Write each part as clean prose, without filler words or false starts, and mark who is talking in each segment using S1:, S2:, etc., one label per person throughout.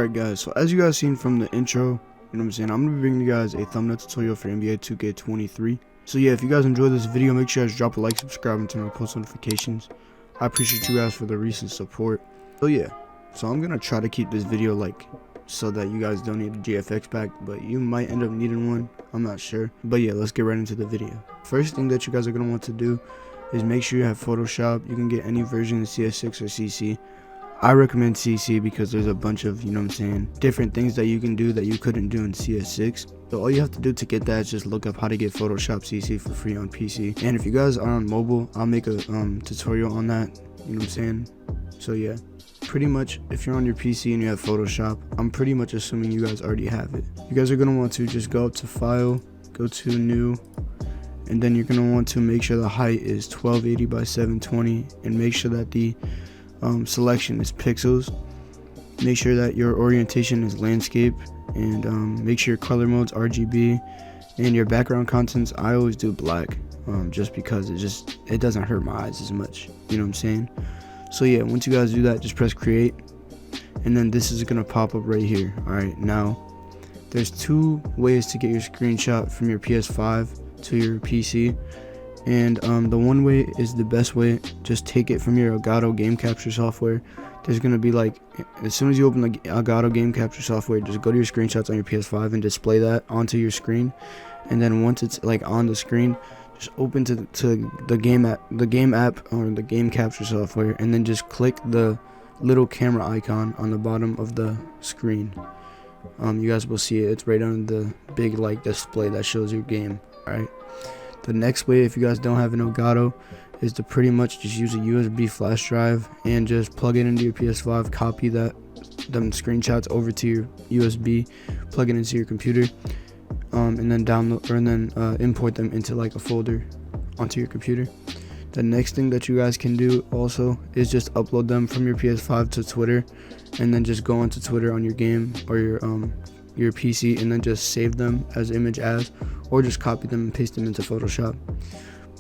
S1: Alright guys, so as you guys seen from the intro, you know what I'm saying, I'm going to be bringing you guys a thumbnail tutorial for NBA 2K23. So yeah, if you guys enjoyed this video, make sure you guys drop a like, subscribe, and turn on post notifications. I appreciate you guys for the recent support. So yeah, so I'm going to try to keep this video like so that you guys don't need a GFX pack, but you might end up needing one, I'm not sure. But yeah, let's get right into the video. First thing that you guys are going to want to do is make sure you have Photoshop. You can get any version of CS6 or CC. I recommend CC because there's a bunch of, you know what I'm saying, different things that you can do that you couldn't do in CS6. So all you have to do to get that is just look up how to get Photoshop CC for free on PC. And if you guys are on mobile, I'll make a tutorial on that, you know what I'm saying. So yeah, pretty much if you're on your PC and you have Photoshop, I'm pretty much assuming you guys already have it. You guys are going to want to just go up to File, go to New, and then you're going to want to make sure the height is 1280 by 720 and make sure that the selection is pixels. Make sure that your orientation is landscape, and make sure your color mode's RGB, and your background contents I always do black, just because it doesn't hurt my eyes as much, you know what I'm saying. So yeah, once you guys do that, just press create, and then this is gonna pop up right here. Alright, now there's two ways to get your screenshot from your PS5 to your PC. And the one way is the best way. Just take it from your Elgato game capture software. There's gonna be like, as soon as you open the Elgato game capture software, just go to your screenshots on your PS5 and display that onto your screen. And then once it's like on the screen, just open to the game app or the game capture software, and then just click the little camera icon on the bottom of the screen. You guys will see it. It's right on the big like display that shows your game. Alright. The next way, if you guys don't have an Elgato, is to pretty much just use a USB flash drive and just plug it into your PS5, copy them screenshots over to your USB, plug it into your computer, and then download or then import them into like a folder onto your computer. The next thing that you guys can do also is just upload them from your PS5 to Twitter, and then just go onto Twitter on your game or your PC, and then just save them as image as, or just copy them and paste them into Photoshop.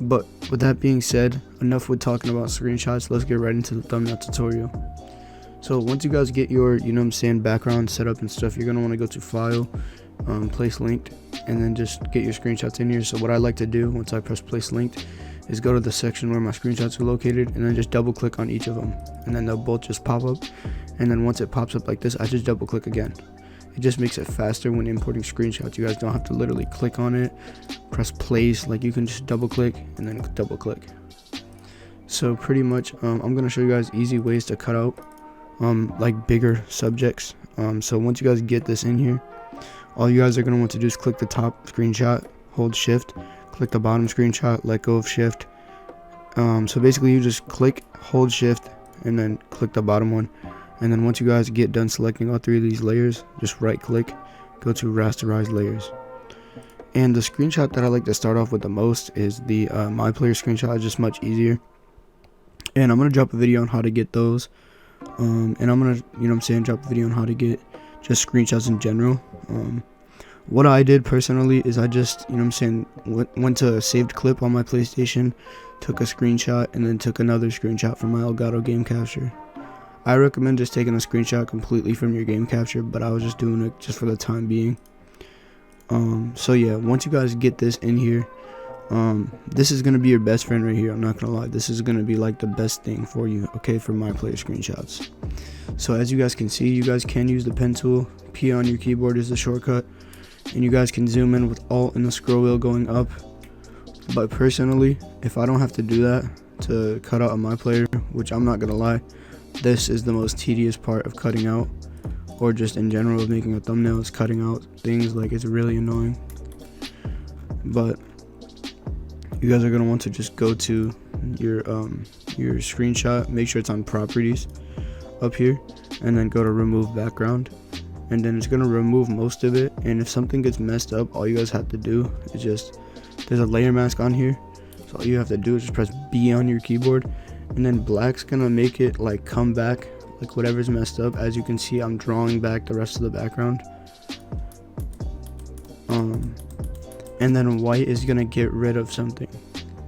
S1: But with that being said, enough with talking about screenshots. Let's get right into the thumbnail tutorial. So once you guys get your, you know what I'm saying, background set up and stuff, you're gonna want to go to File, Place Linked, and then just get your screenshots in here. So what I like to do once I press Place Linked is go to the section where my screenshots are located, and then just double click on each of them, and then they'll both just pop up. And then once it pops up like this, I just double click again. It just makes it faster when importing screenshots. You guys don't have to literally click on it, press place, like you can just double click and then double click. So pretty much I'm gonna show you guys easy ways to cut out like bigger subjects. So once you guys get this in here, all you guys are gonna want to do is click the top screenshot, hold shift, click the bottom screenshot, let go of shift. So basically you just click, hold shift, and then click the bottom one. And then once you guys get done selecting all three of these layers, just right click, go to rasterize layers. And the screenshot that I like to start off with the most is the my player screenshot. It's just much easier, and I'm gonna drop a video on how to get those, and I'm gonna, you know what I'm saying, drop a video on how to get just screenshots in general. What I did personally is I just, you know what I'm saying, went to a saved clip on my PlayStation, took a screenshot, and then took another screenshot from my Elgato game capture. I recommend just taking a screenshot completely from your game capture, but I was just doing it just for the time being. So yeah, once you guys get this in here, this is gonna be your best friend right here. I'm not gonna lie, this is gonna be like the best thing for you, okay, for my player screenshots. So as you guys can see, you guys can use the pen tool. P on your keyboard is the shortcut, and you guys can zoom in with Alt and the scroll wheel going up. But personally, if I don't have to do that to cut out on my player, which I'm not gonna lie, this is the most tedious part of cutting out, or just in general of making a thumbnail, is cutting out things. Like, it's really annoying. But you guys are gonna want to just go to your screenshot, make sure it's on properties up here, and then go to remove background, and then it's gonna remove most of it. And if something gets messed up, all you guys have to do is just, there's a layer mask on here, so all you have to do is just press B on your keyboard, and then black's gonna make it like come back, like whatever's messed up. As you can see, I'm drawing back the rest of the background, and then white is gonna get rid of something,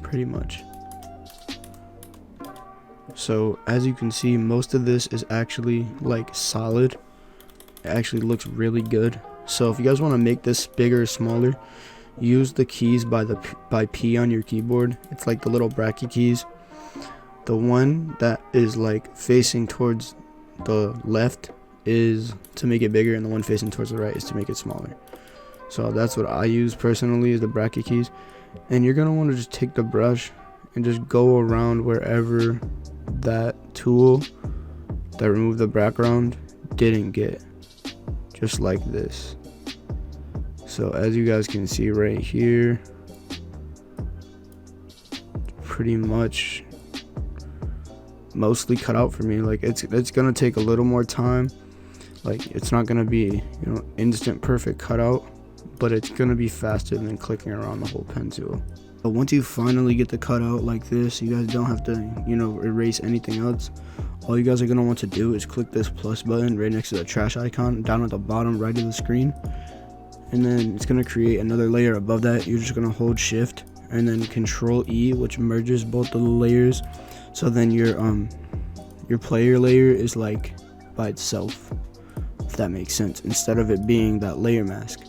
S1: pretty much. So as you can see, most of this is actually like solid, it actually looks really good. So if you guys want to make this bigger or smaller, use the keys by P on your keyboard. It's like the little bracket keys. The one that is like facing towards the left is to make it bigger, and the one facing towards the right is to make it smaller. So that's what I use personally, is the bracket keys. And you're gonna want to just take the brush and just go around wherever that tool that removed the background didn't get, just like this. So as you guys can see right here, pretty much mostly cut out for me. Like it's gonna take a little more time. Like it's not gonna be, you know, instant perfect cutout, but it's gonna be faster than clicking around the whole pen tool. But once you finally get the cutout like this, you guys don't have to, you know, erase anything else. All you guys are gonna want to do is click this plus button right next to the trash icon down at the bottom right of the screen, and then it's gonna create another layer above that. You're just gonna hold shift and then Control E, which merges both of the layers. So then your player layer is like by itself, if that makes sense, instead of it being that layer mask.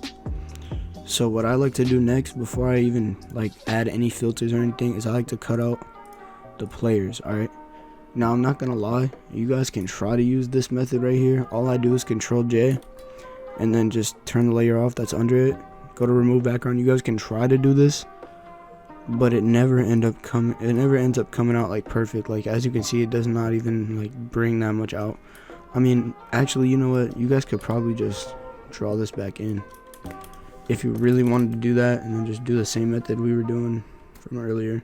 S1: So what I like to do next, before I even like add any filters or anything, is I like to cut out the players. Alright, now I'm not gonna lie, you guys can try to use this method right here. All I do is Control J and then just turn the layer off that's under it, go to remove background. You guys can try to do this, but it never ends up coming out like perfect. Like as you can see, it does not even like bring that much out. I mean, actually, you know what, you guys could probably just draw this back in if you really wanted to do that, and then just do the same method we were doing from earlier.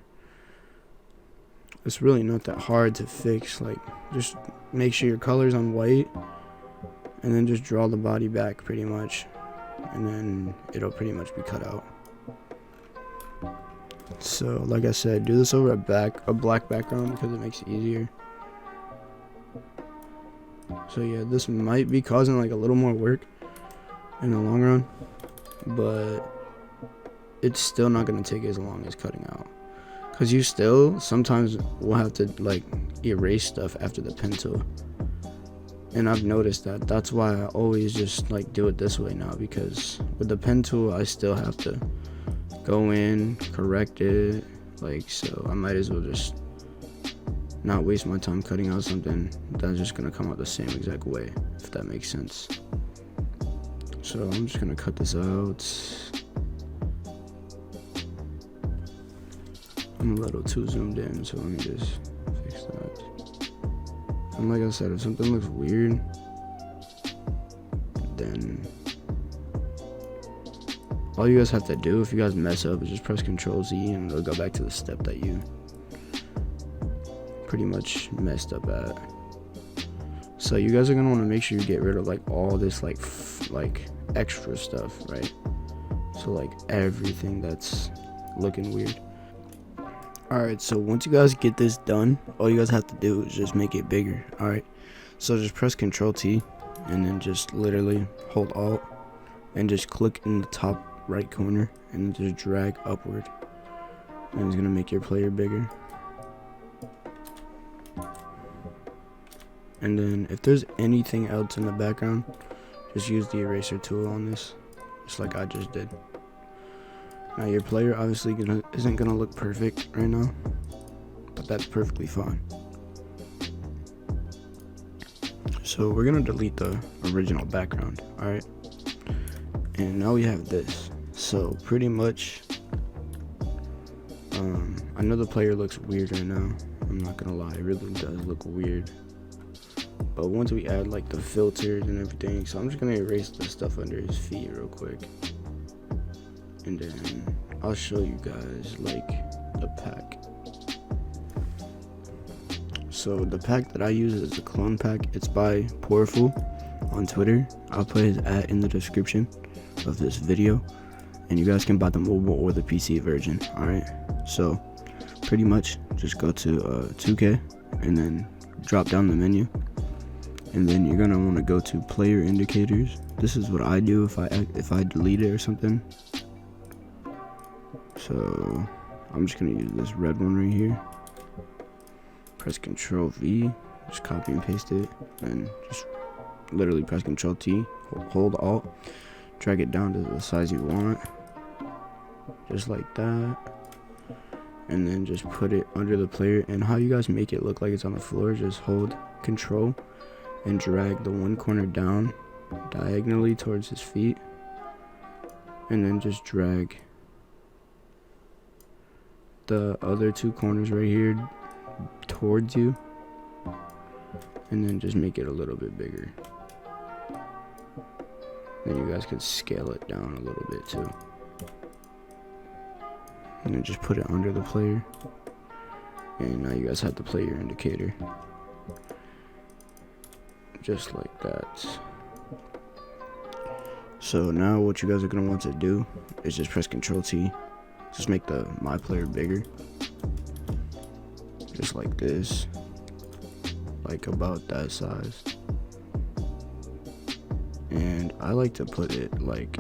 S1: It's really not that hard to fix. Like just make sure your color's on white and then just draw the body back pretty much, and then it'll pretty much be cut out. So like I said, do this over a black background because it makes it easier. So yeah, this might be causing like a little more work in the long run, but it's still not going to take as long as cutting out, because you still sometimes will have to like erase stuff after the pen tool. And I've noticed that. That's why I always just like do it this way now, because with the pen tool I still have to go in, correct it, like, so I might as well just not waste my time cutting out something that's just gonna come out the same exact way, if that makes sense. So I'm just gonna cut this out. I'm a little too zoomed in, so let me just fix that. And like I said, if something looks weird, then all you guys have to do, if you guys mess up, is just press Control Z and it'll go back to the step that you pretty much messed up at. So you guys are gonna want to make sure you get rid of like all this like extra stuff, right? So like everything that's looking weird. Alright, so once you guys get this done, all you guys have to do is just make it bigger. Alright, so just press Control T and then just literally hold Alt and just click in the top right corner and just drag upward, and it's gonna make your player bigger. And then if there's anything else in the background, just use the eraser tool on this, just like I just did. Now your player obviously isn't gonna look perfect right now, but that's perfectly fine. So we're gonna delete the original background, alright? And now we have this. So pretty much, I know the player looks weird right now, I'm not gonna lie, it really does look weird. But once we add like the filters and everything, so I'm just gonna erase the stuff under his feet real quick, and then I'll show you guys like the pack. So the pack that I use is the clone pack. It's by Powerful on Twitter. I'll put his @ in the description of this video, and you guys can buy the mobile or the PC version. Alright, so pretty much just go to 2K and then drop down the menu, and then you're gonna want to go to player indicators. This is what I do if I delete it or something. So I'm just gonna use this red one right here. Press Control V, just copy and paste it, and just literally press Control T hold Alt, drag it down to the size you want, just like that, and then just put it under the player. And how you guys make it look like it's on the floor, just hold Control and drag the one corner down diagonally towards his feet, and then just drag the other two corners right here towards you, and then just make it a little bit bigger. Then you guys could scale it down a little bit too, and then just put it under the player. And now you guys have the player indicator, just like that. So now what you guys are gonna want to do is just press Control T, just make the my player bigger, just like this, like about that size. And I like to put it like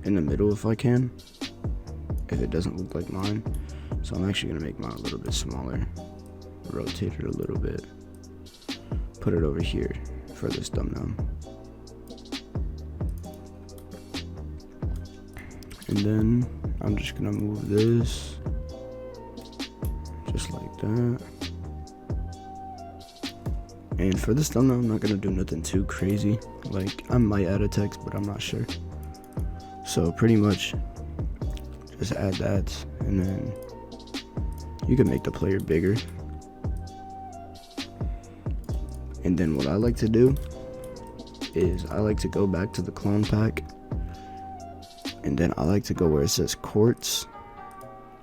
S1: in the middle if I can, if it doesn't look like mine. So I'm actually gonna make mine a little bit smaller, rotate it a little bit, put it over here for this thumbnail. And then I'm just gonna move this just like that. And for this thumbnail, I'm not gonna do nothing too crazy. Like, I might add a text, but I'm not sure. So pretty much just add that, and then you can make the player bigger. And then what I like to do is I like to go back to the clone pack, and then I like to go where it says quartz,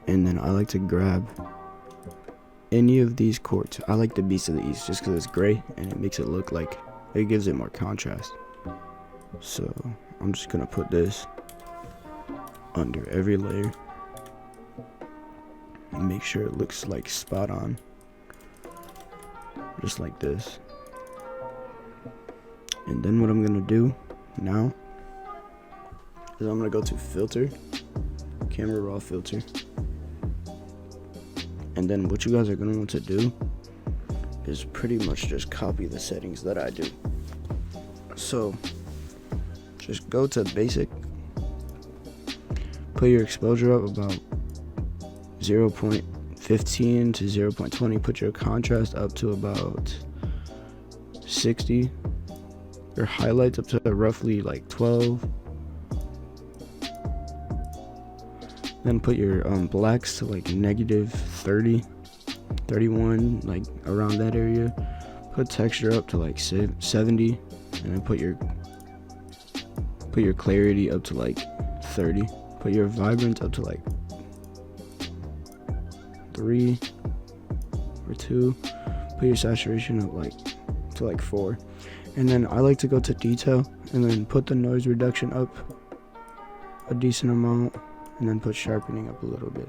S1: and then I like to grab any of these quartz. I like the Beast of the East just because it's gray and it makes it look like, it gives it more contrast. So I'm just gonna put this under every layer and make sure it looks like spot on, just like this. And then what I'm gonna do now is I'm gonna go to filter, camera raw filter, and then what you guys are gonna want to do is pretty much just copy the settings that I do. So just go to basic, put your exposure up about 0.15 to 0.20, put your contrast up to about 60, your highlights up to roughly like 12, then put your blacks to like negative 30, 31, like around that area. Put texture up to like 70, and then put your clarity up to like 30. Put your vibrance up to like 3 or 2. Put your saturation up like to like 4. And then I like to go to detail and then put the noise reduction up a decent amount, and then put sharpening up a little bit.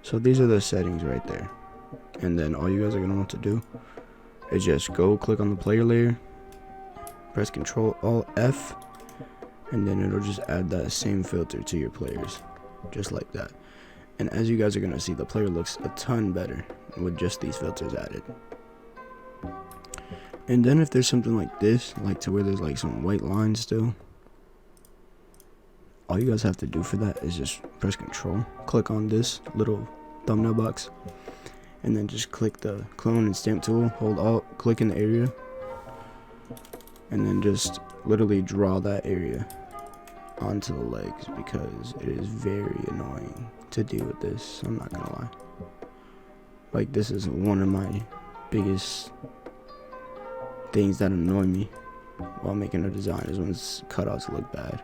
S1: So these are the settings right there. And then all you guys are gonna want to do is just go click on the player layer, press Control Alt F, and then it'll just add that same filter to your players, just like that. And as you guys are gonna see, the player looks a ton better with just these filters added. And then if there's something like this, like to where there's like some white lines still, all you guys have to do for that is just press Control, click on this little thumbnail box, and then just click the clone and stamp tool, hold Alt, click in the area, and then just literally draw that area onto the legs, because it is very annoying to deal with this, I'm not gonna lie. Like, this is one of my biggest things that annoy me while making a design, is when cutouts look bad.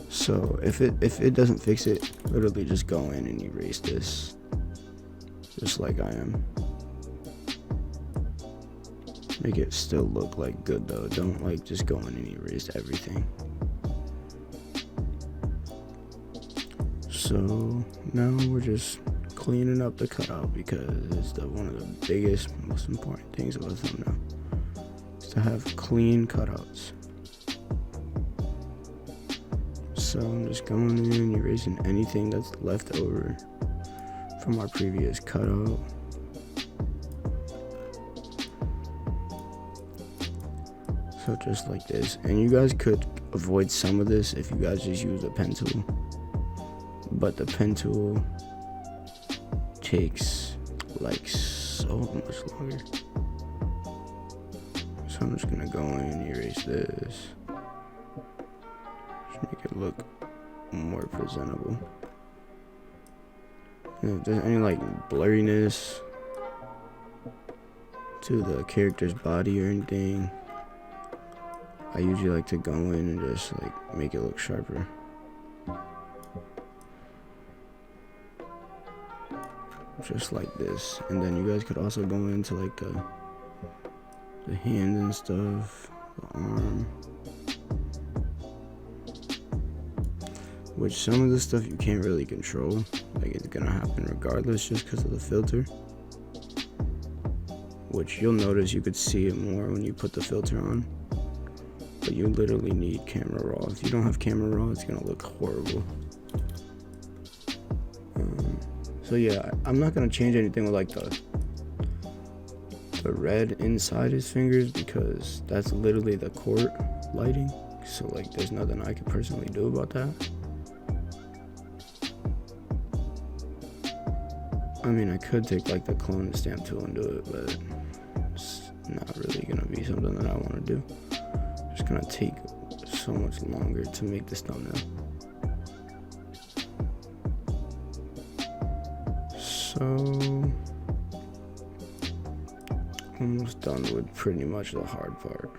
S1: So if it doesn't fix it, literally just go in and erase this, just like I am. Make it still look like good though. Don't like just go in and erase everything. So now we're just cleaning up the cutout, because it's one of the biggest, most important things of a thumbnail, is to have clean cutouts. So I'm just going in and erasing anything that's left over from our previous cutout. So just like this, and you guys could avoid some of this if you guys just use a pen tool, but the pen tool takes like so much longer. So I'm just gonna go in and erase this, just make it look more presentable. And if there's any like blurriness to the character's body or anything, I usually like to go in and just like make it look sharper. Just like this. And then you guys could also go into like the hand and stuff, the arm, which some of the stuff you can't really control, like it's gonna happen regardless just because of the filter, which you'll notice you could see it more when you put the filter on. But you literally need camera raw. If you don't have camera raw, it's gonna look horrible. So yeah, I'm not gonna change anything with like the red inside his fingers, because that's literally the court lighting. So like there's nothing I could personally do about that. I mean, I could take like the clone and stamp tool and do it, but it's not really gonna be something that I want to do. It's gonna take so much longer to make this thumbnail. So almost done with pretty much the hard part.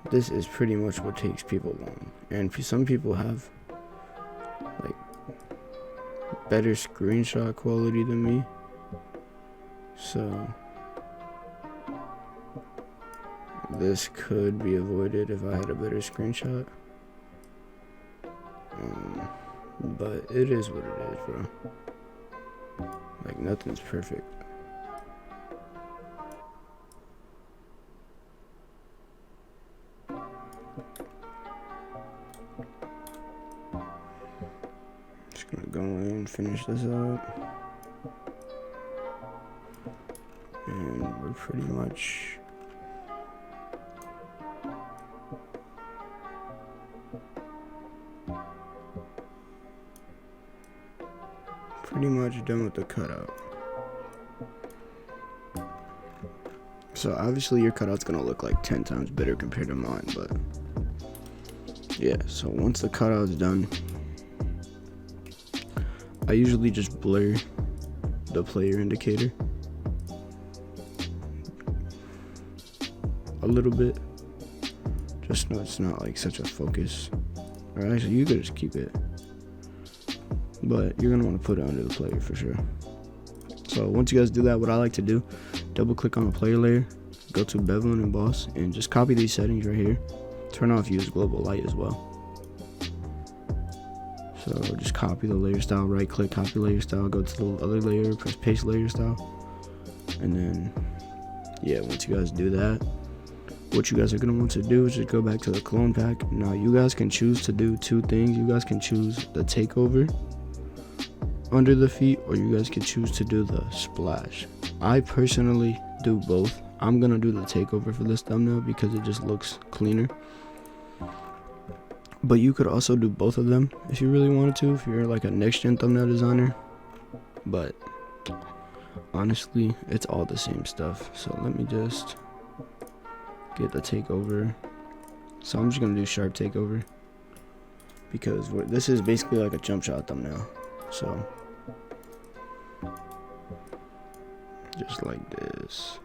S1: This is pretty much what takes people long, and some people have like better screenshot quality than me, so this could be avoided if I had a better screenshot, but it is what it is, bro. Like nothing's perfect. Just gonna go in and finish this up, and we're pretty much done with the cutout. So obviously your cutout's gonna look like 10 times better compared to mine, but yeah, so once the cutout's done, I usually just blur the player indicator a little bit, just so it's not like such a focus. Or actually, you could just keep it, but you're gonna want to put it under the player for sure. So once you guys do that, what I like to do, double click on the player layer, go to bevel and emboss, and just copy these settings right here. Turn off use global light as well. So just copy the layer style, right click, copy layer style, go to the other layer, press paste layer style, and then yeah, once you guys do that, what you guys are going to want to do is just go back to the clone pack. Now you guys can choose to do two things. You guys can choose the takeover under the feet, or you guys can choose to do the splash. I personally do both. I'm going to do the takeover for this thumbnail because it just looks cleaner. But you could also do both of them if you really wanted to, if you're like a next-gen thumbnail designer. But honestly, it's all the same stuff. So let me just get the takeover. So I'm just gonna do sharp takeover because this is basically like a jump shot thumbnail. So just like this,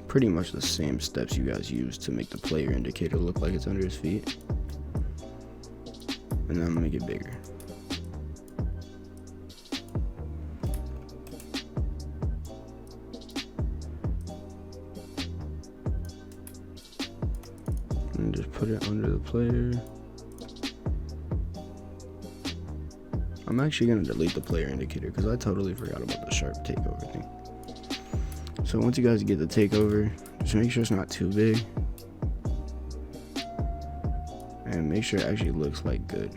S1: pretty much the same steps you guys use to make the player indicator look like it's under his feet, and then I'm gonna make it bigger. And just put it under the player. I'm actually going to delete the player indicator because I totally forgot about the sharp takeover thing. So once you guys get the takeover, just make sure it's not too big. And make sure it actually looks like good.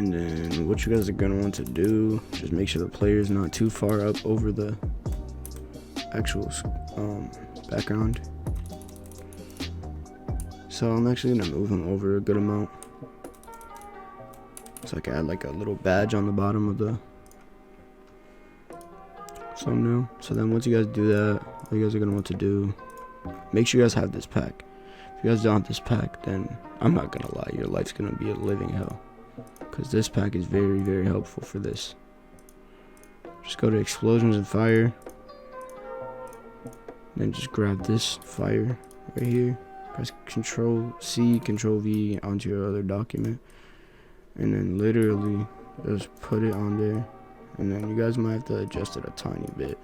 S1: And then what you guys are gonna want to do, just make sure the player is not too far up over the actual background. So I'm actually gonna move him over a good amount, so I can add like a little badge on the bottom of the thumbnail. So then once you guys do that, all you guys are gonna want to do, make sure you guys have this pack. If you guys don't have this pack, then I'm not gonna lie, your life's gonna be a living hell, because this pack is very, very helpful for this. Just go to explosions and fire, then just grab this fire right here, press Control C, Control V onto your other document, and then literally just put it on there. And then you guys might have to adjust it a tiny bit,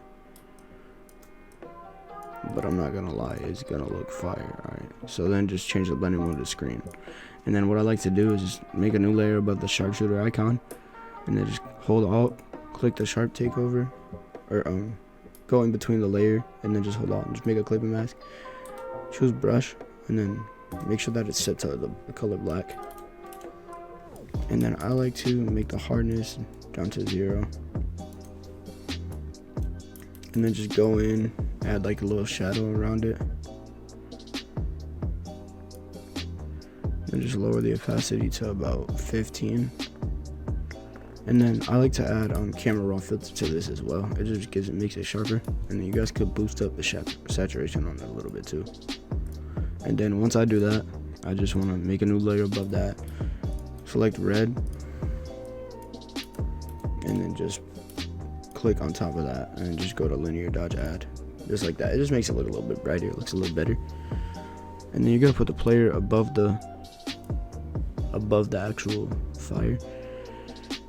S1: but I'm not gonna lie, it's gonna look fire. Alright, so then just change the blending mode to screen. And then what I like to do is just make a new layer above the sharpshooter icon, and then just hold Alt, click the sharp takeover, or go in between the layer, and then just hold Alt and just make a clipping mask. Choose brush, and then make sure that it's set to the color black. And then I like to make the hardness down to 0, and then just go in, add like a little shadow around it, and just lower the opacity to about 15. And then I like to add camera raw filter to this as well. It just makes it sharper, and then you guys could boost up the saturation on it a little bit too. And then once I do that, I just want to make a new layer above that, select red, and then just click on top of that, and just go to linear dodge add, just like that. It just makes it look a little bit brighter, it looks a little better. And then you're gonna put the player above the actual fire.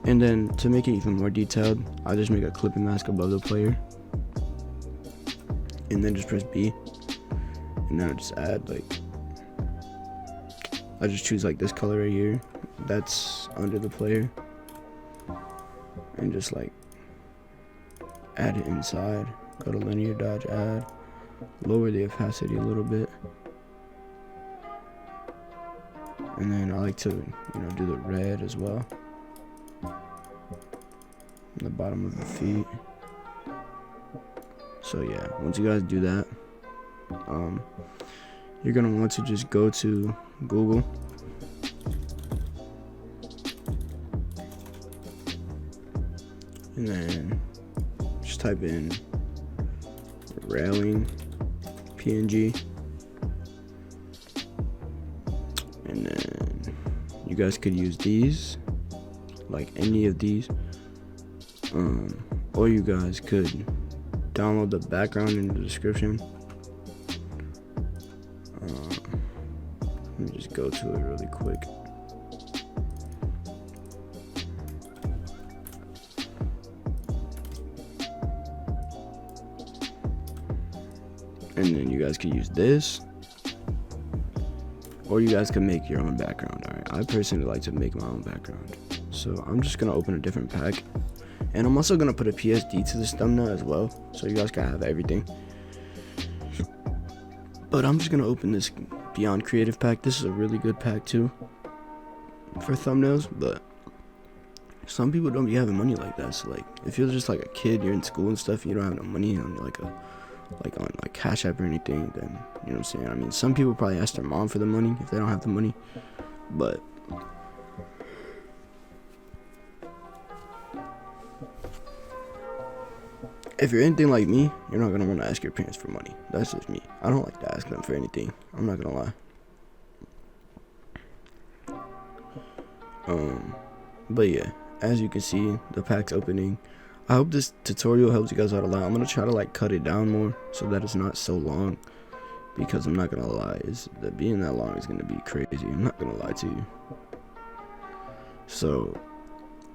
S1: And then to make it even more detailed, I just make a clipping mask above the player, and then just press B, and then I just add like, I just choose like this color right here that's under the player, and just like add it inside. Go to linear dodge add, lower the opacity a little bit, and then I like to do the red as well on the bottom of the feet. So yeah, once you guys do that, you're gonna want to just go to Google, and then just type in railing PNG, and then you guys could use these, like any of these, or you guys could download the background in the description. Let me just go to it really quick. And then you guys can use this, or you guys can make your own background. Alright, I personally like to make my own background, so I'm just gonna open a different pack, and I'm also gonna put a PSD to this thumbnail as well, so you guys can have everything. But I'm just gonna open this Beyond Creative pack. This is a really good pack too for thumbnails, but some people don't be having money like that. So like, if you're just like a kid, you're in school and stuff, and you don't have no money on on Cash App or anything, then you know what I'm saying. I mean, some people probably ask their mom for the money if they don't have the money, but if you're anything like me, you're not gonna want to ask your parents for money. That's just me. I don't like to ask them for anything, I'm not gonna lie. But yeah, as you can see, the pack's opening. I hope this tutorial helps you guys out a lot. I'm gonna try to like cut it down more so that it's not so long, because I'm not gonna lie, being that long is gonna be crazy. I'm not gonna lie to you. So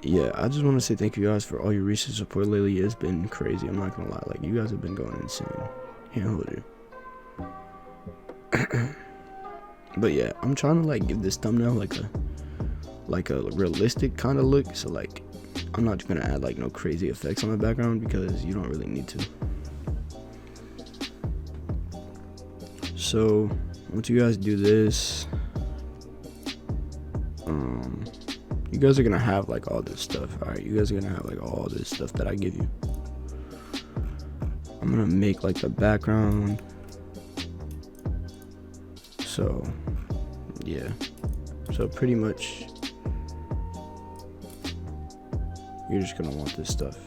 S1: yeah, I just want to say thank you guys for all your recent support lately. It's been crazy, I'm not gonna lie. Like, you guys have been going insane. Can't hold you. But yeah, I'm trying to like give this thumbnail like a realistic kind of look. So like, I'm not gonna add like no crazy effects on the background, because you don't really need to. So once you guys do this, you guys are gonna have like all this stuff. All right, you guys are gonna have like all this stuff that I give you. I'm gonna make like the background. So yeah, so pretty much you're just gonna want this stuff.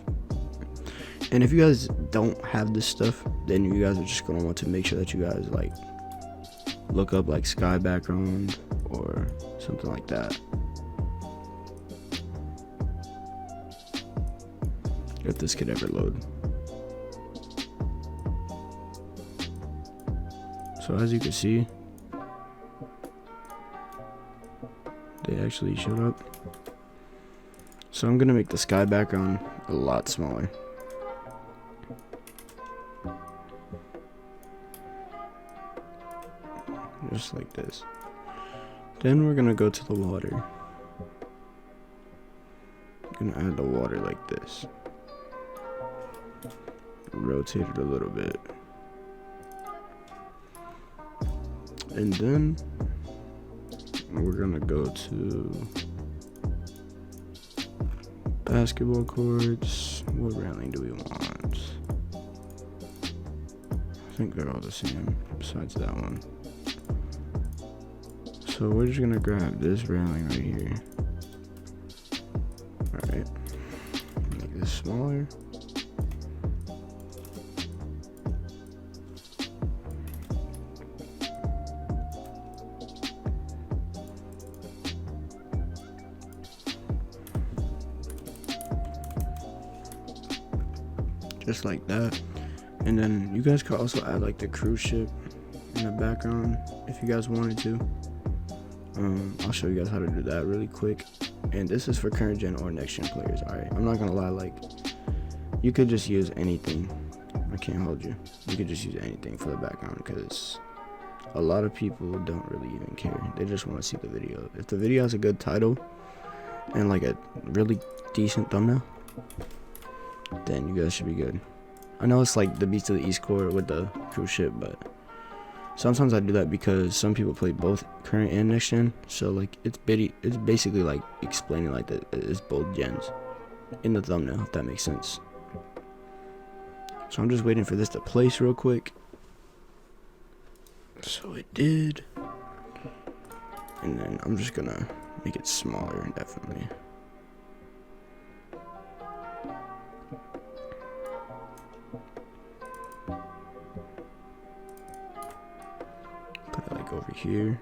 S1: And if you guys don't have this stuff, then you guys are just gonna want to make sure that you guys like look up like sky background or something like that. If this could ever load. So as you can see, they actually showed up. So I'm gonna make the sky background a lot smaller. Just like this. Then we're gonna go to the water. I'm gonna add the water like this. Rotate it a little bit. And then we're gonna go to basketball courts. What railing do we want? I think they're all the same besides that one. So we're just gonna grab this railing right here. Alright. Make this smaller. Just like that. And then you guys could also add like the cruise ship in the background if you guys wanted to. I'll show you guys how to do that really quick. And this is for current gen or next gen players. Alright, I'm not gonna lie, like you could just use anything. I can't hold you. You could just use anything for the background because a lot of people don't really even care. They just want to see the video. If the video has a good title and like a really decent thumbnail, then you guys should be good. I know it's like the Beast of the East Core with the cruise ship, but sometimes I do that because some people play both current and next gen. So like it's basically like explaining like that it's both gens in the thumbnail, if that makes sense. So I'm just waiting for this to place real quick. So it did. And then I'm just gonna make it smaller, definitely. Put it like over here.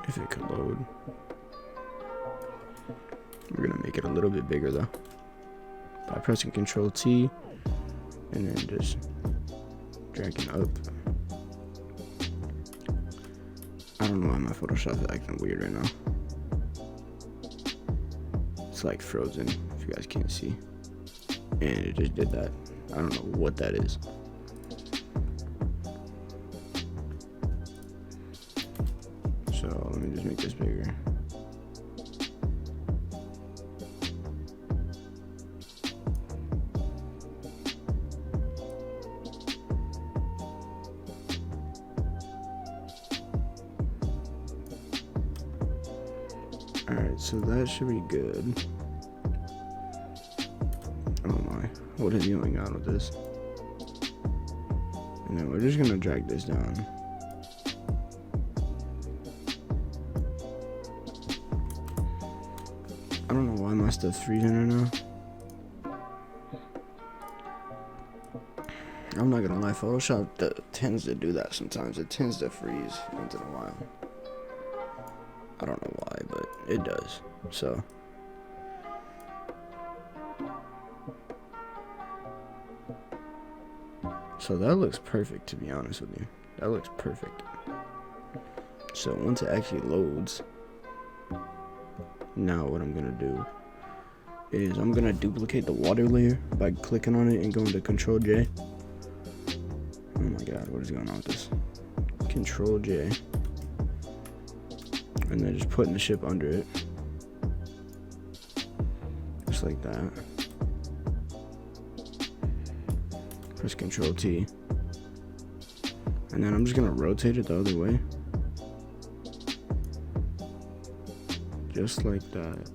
S1: If it could load. We're gonna make it a little bit bigger though, by pressing Control T and then just dragging up. I don't know why my Photoshop is acting weird right now. It's like frozen, if you guys can't see. And it just did that. I don't know what that is. So let me just make this bigger. Alright, so that should be good. Oh my, what is going on with this? And then we're just gonna drag this down. I don't know why my stuff's freezing right now. I'm not gonna lie, Photoshop tends to do that sometimes. It tends to freeze once in a while. I don't know why, but it does. So that looks perfect, to be honest with you. That looks perfect. So once it actually loads, now what I'm gonna do is I'm gonna duplicate the water layer by clicking on it and going to Control J. Oh my god, what is going on with this? Control J. And then just putting the ship under it. Just like that. Press Control T. And then I'm just gonna rotate it the other way. Just like that.